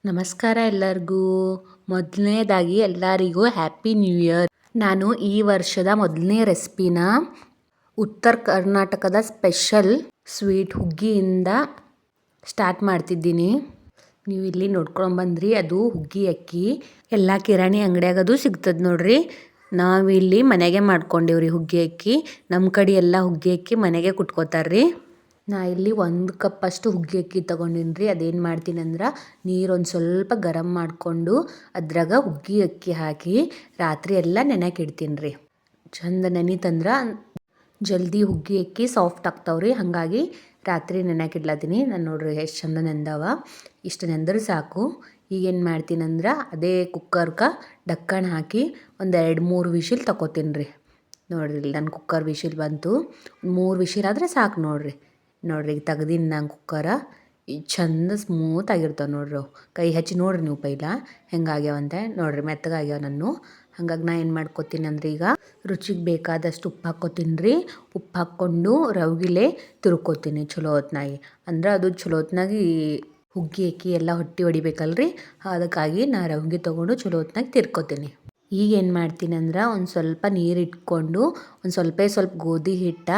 ನಮಸ್ಕಾರ ಎಲ್ಲರಿಗೂ. ಮೊದಲನೇದಾಗಿ ಎಲ್ಲರಿಗೂ ಹ್ಯಾಪಿ ನ್ಯೂ ಇಯರ್. ನಾನು ಈ ವರ್ಷದ ಮೊದಲನೇ ರೆಸಿಪಿನ ಉತ್ತರ ಕರ್ನಾಟಕದ ಸ್ಪೆಷಲ್ ಸ್ವೀಟ್ ಹುಗ್ಗಿಯಿಂದ ಸ್ಟಾರ್ಟ್ ಮಾಡ್ತಿದ್ದೀನಿ. ನೀವು ಇಲ್ಲಿ ನೋಡ್ಕೊಂಬಂದ್ರಿ, ಅದು ಹುಗ್ಗಿ ಅಕ್ಕಿ. ಎಲ್ಲ ಕಿರಾಣಿ ಅಂಗಡಿಯಾಗದು ಸಿಗ್ತದೆ ನೋಡ್ರಿ. ನಾವಿಲ್ಲಿ ಮನೆಗೆ ಮಾಡ್ಕೊಂಡಿವ್ರಿ ಹುಗ್ಗಿ ಅಕ್ಕಿ. ನಮ್ಮ ಕಡೆ ಎಲ್ಲ ಹುಗ್ಗಿ ಅಕ್ಕಿ ಮನೆಗೆ ಕುಟ್ಕೋತಾರ್ರಿ. ನಾ ಇಲ್ಲಿ 1 ಕಪ್ಪಷ್ಟು ಹುಗ್ಗಿ ಅಕ್ಕಿ ತೊಗೊಂಡಿನಿ ರೀ. ಅದೇನು ಮಾಡ್ತೀನಿ ಅಂದ್ರೆ, ನೀರು ಒಂದು ಸ್ವಲ್ಪ ಗರಂ ಮಾಡಿಕೊಂಡು ಅದ್ರಾಗ ಹುಗ್ಗಿ ಅಕ್ಕಿ ಹಾಕಿ ರಾತ್ರಿ ಎಲ್ಲ ನೆನೆಯಕ್ಕೆ ಇಡ್ತೀನಿ ರೀ. ಚಂದ ನೆನಿತಂದ್ರೆ ಜಲ್ದಿ ಹುಗ್ಗಿ ಅಕ್ಕಿ ಸಾಫ್ಟ್ ಆಗ್ತಾವ್ರಿ. ಹಾಗಾಗಿ ರಾತ್ರಿ ನೆನೆಯಕ್ಕೆ ಇಡ್ಲತ್ತೀನಿ. ನಾನು ನೋಡ್ರಿ ಎಷ್ಟು ಚಂದ ನೆಂದವ. ಇಷ್ಟು ನೆಂದ್ರೆ ಸಾಕು. ಈಗೇನು ಮಾಡ್ತೀನಿ ಅಂದ್ರೆ, ಅದೇ ಕುಕ್ಕರ್ಗೆ ಡಕ್ಕಣ ಹಾಕಿ ಒಂದು 2-3 ವಿಶಿಲ್ ತಗೋತೀನಿ ರೀ. ನೋಡ್ರಿ ಇಲ್ಲಿ ನನ್ನ ಕುಕ್ಕರ್ ವಿಶಿಲ್ ಬಂತು. 3 ವಿಶಿಲ್ ಆದರೆ ಸಾಕು ನೋಡ್ರಿ. ಈಗ ತೆಗ್ದೀನಿ ನಾನು ಕುಕ್ಕರ. ಈಗ ಚಂದ ಸ್ಮೂತ್ ಆಗಿರ್ತಾವೆ ನೋಡ್ರಿ ಅವು. ಕೈ ಹಚ್ಚಿ ನೋಡ್ರಿ ನೀವು ಪೈಲ ಹೆಂಗಾಗ್ಯಾವಂತ. ನೋಡ್ರಿ ಮೆತ್ತಗಾಗ್ಯಾವ ನಾನು. ಹಾಗಾಗಿ ನಾ ಏನು ಮಾಡ್ಕೊತೀನಿ ಅಂದ್ರೆ, ಈಗ ರುಚಿಗೆ ಬೇಕಾದಷ್ಟು ಉಪ್ಪು ಹಾಕ್ಕೊತೀನಿ ರೀ. ಉಪ್ಪು ಹಾಕ್ಕೊಂಡು ರವಿಗಿಲೆ ತಿರ್ಕೋತೀನಿ ಚಲೋ ಹೊತ್ನಾಗಿ. ಅಂದ್ರೆ ಅದು ಚಲೋ ಹೊತ್ನಾಗಿ ಹುಗ್ಗಿ ಅಕ್ಕಿ ಎಲ್ಲ ಹೊಟ್ಟೆ ಹೊಡಿಬೇಕಲ್ರಿ. ಅದಕ್ಕಾಗಿ ನಾ ರವಿಗೆ ತೊಗೊಂಡು ಚಲೋ ಹೊತ್ನಾಗಿ ತಿರ್ಕೋತೀನಿ. ಈಗ ಏನು ಮಾಡ್ತೀನಿ ಅಂದ್ರೆ, ಒಂದು ಸ್ವಲ್ಪ ನೀರು ಇಟ್ಕೊಂಡು ಒಂದು ಸ್ವಲ್ಪ ಗೋಧಿ ಹಿಟ್ಟು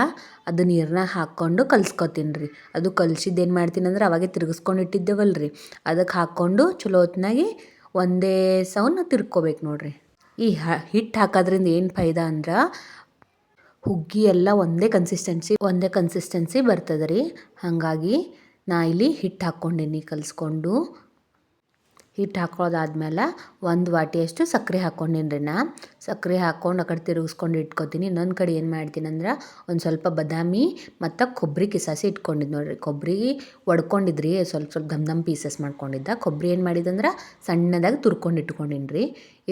ಅದು ನೀರನ್ನ ಹಾಕ್ಕೊಂಡು ಕಲ್ಸ್ಕೊತೀನಿ ರೀ. ಅದು ಕಲ್ಸಿದ್ದೇನು ಮಾಡ್ತೀನಿ ಅಂದ್ರೆ, ಅವಾಗೆ ತಿರುಗಿಸ್ಕೊಂಡು ಇಟ್ಟಿದ್ದೇವಲ್ಲ ರೀ, ಅದಕ್ಕೆ ಹಾಕ್ಕೊಂಡು ಚಲೋ ಹೊತ್ನಾಗಿ ಒಂದೇ ಸೌನ್ ತಿರ್ಕೋಬೇಕು ನೋಡ್ರಿ. ಈ ಹಿಟ್ಟು ಹಾಕೋದ್ರಿಂದ ಏನು ಫಾಯ್ದಾ ಅಂದ್ರೆ, ಹುಗ್ಗಿ ಎಲ್ಲ ಒಂದೇ ಕನ್ಸಿಸ್ಟೆನ್ಸಿ ಬರ್ತದೆ ರೀ. ಹಾಗಾಗಿ ನಾ ಇಲ್ಲಿ ಹಿಟ್ಟು ಹಾಕ್ಕೊಂಡೀನಿ ಕಲಿಸ್ಕೊಂಡು. ಹಿಟ್ಟು ಹಾಕೋದಾದ್ಮೇಲೆ 1 ವಾಟಿಯಷ್ಟು ಸಕ್ಕರೆ ಹಾಕ್ಕೊಂಡೀನಿ ರೀ. ಸಕ್ಕರೆ ಹಾಕ್ಕೊಂಡು ಆ ಕಡೆ ತಿರುಗಿಸ್ಕೊಂಡು ಇಟ್ಕೊತೀನಿ. ಇನ್ನೊಂದು ಕಡೆ ಏನು ಮಾಡ್ತೀನಿ ಅಂದ್ರೆ, ಒಂದು ಸ್ವಲ್ಪ ಬಾದಾಮಿ ಮತ್ತು ಕೊಬ್ಬರಿ ಕಿಸಾಸಿ ಇಟ್ಕೊಂಡಿದ್ದು ನೋಡ್ರಿ. ಕೊಬ್ಬರಿ ಒಡ್ಕೊಂಡಿದ್ರಿ, ಸ್ವಲ್ಪ ದಮ್ ಪೀಸಸ್ ಮಾಡ್ಕೊಂಡಿದ್ದ. ಕೊಬ್ಬರಿ ಏನು ಮಾಡಿದಂದ್ರೆ ಸಣ್ಣದಾಗಿ ತುರ್ಕೊಂಡು ಇಟ್ಕೊಂಡೀನಿ ರೀ.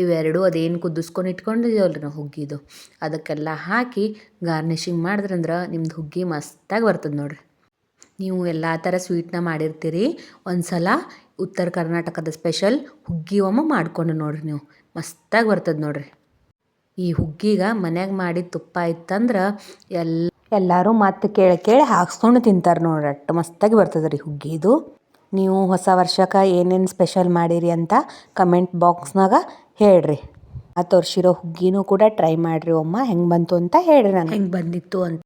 ಇವೆರಡು ಅದೇನು ಕುದಿಸ್ಕೊಂಡು ಇಟ್ಕೊಂಡಿದ್ದೀವಲ್ಲ ರೀ ನಾವು ಹುಗ್ಗಿದು, ಅದಕ್ಕೆಲ್ಲ ಹಾಕಿ ಗಾರ್ನಿಷಿಂಗ್ ಮಾಡಿದ್ರಂದ್ರೆ ನಿಮ್ದು ಹುಗ್ಗಿ ಮಸ್ತಾಗಿ ಬರ್ತದೆ ನೋಡ್ರಿ. ನೀವು ಎಲ್ಲ ಥರ ಸ್ವೀಟ್ನ ಮಾಡಿರ್ತೀರಿ. ಒಂದು ಸಲ ಉತ್ತರ ಕರ್ನಾಟಕದ ಸ್ಪೆಷಲ್ ಹುಗ್ಗಿ ಮಾಡ್ಕೊಂಡು ನೋಡ್ರಿ ನೀವು. ಮಸ್ತಾಗಿ ಬರ್ತದೆ ನೋಡ್ರಿ. ಈ ಹುಗ್ಗಿಗೆ ಮನ್ಯಾಗ ಮಾಡಿದ ತುಪ್ಪ ಇತ್ತಂದ್ರೆ ಎಲ್ಲರೂ ಮತ್ತೆ ಕೇಳಿ ಹಾಕ್ಸ್ಕೊಂಡು ತಿಂತಾರೆ ನೋಡ್ರಿ. ಅಷ್ಟು ಮಸ್ತಾಗಿ ಬರ್ತದೆ ರೀ ಹುಗ್ಗಿದು. ನೀವು ಹೊಸ ವರ್ಷಕ್ಕೆ ಏನೇನು ಸ್ಪೆಷಲ್ ಮಾಡಿರಿ ಅಂತ ಕಮೆಂಟ್ ಬಾಕ್ಸ್ನಾಗ ಹೇಳ್ರಿ. ಆ ತೋರಿಸಿರೋ ಹುಗ್ಗಿನೂ ಕೂಡ ಟ್ರೈ ಮಾಡಿರಿ ಹೆಂಗೆ ಬಂತು ಅಂತ ಹೇಳ್ರಿ ನಂಗೆ, ಹೆಂಗೆ ಬಂದಿತ್ತು ಅಂತ.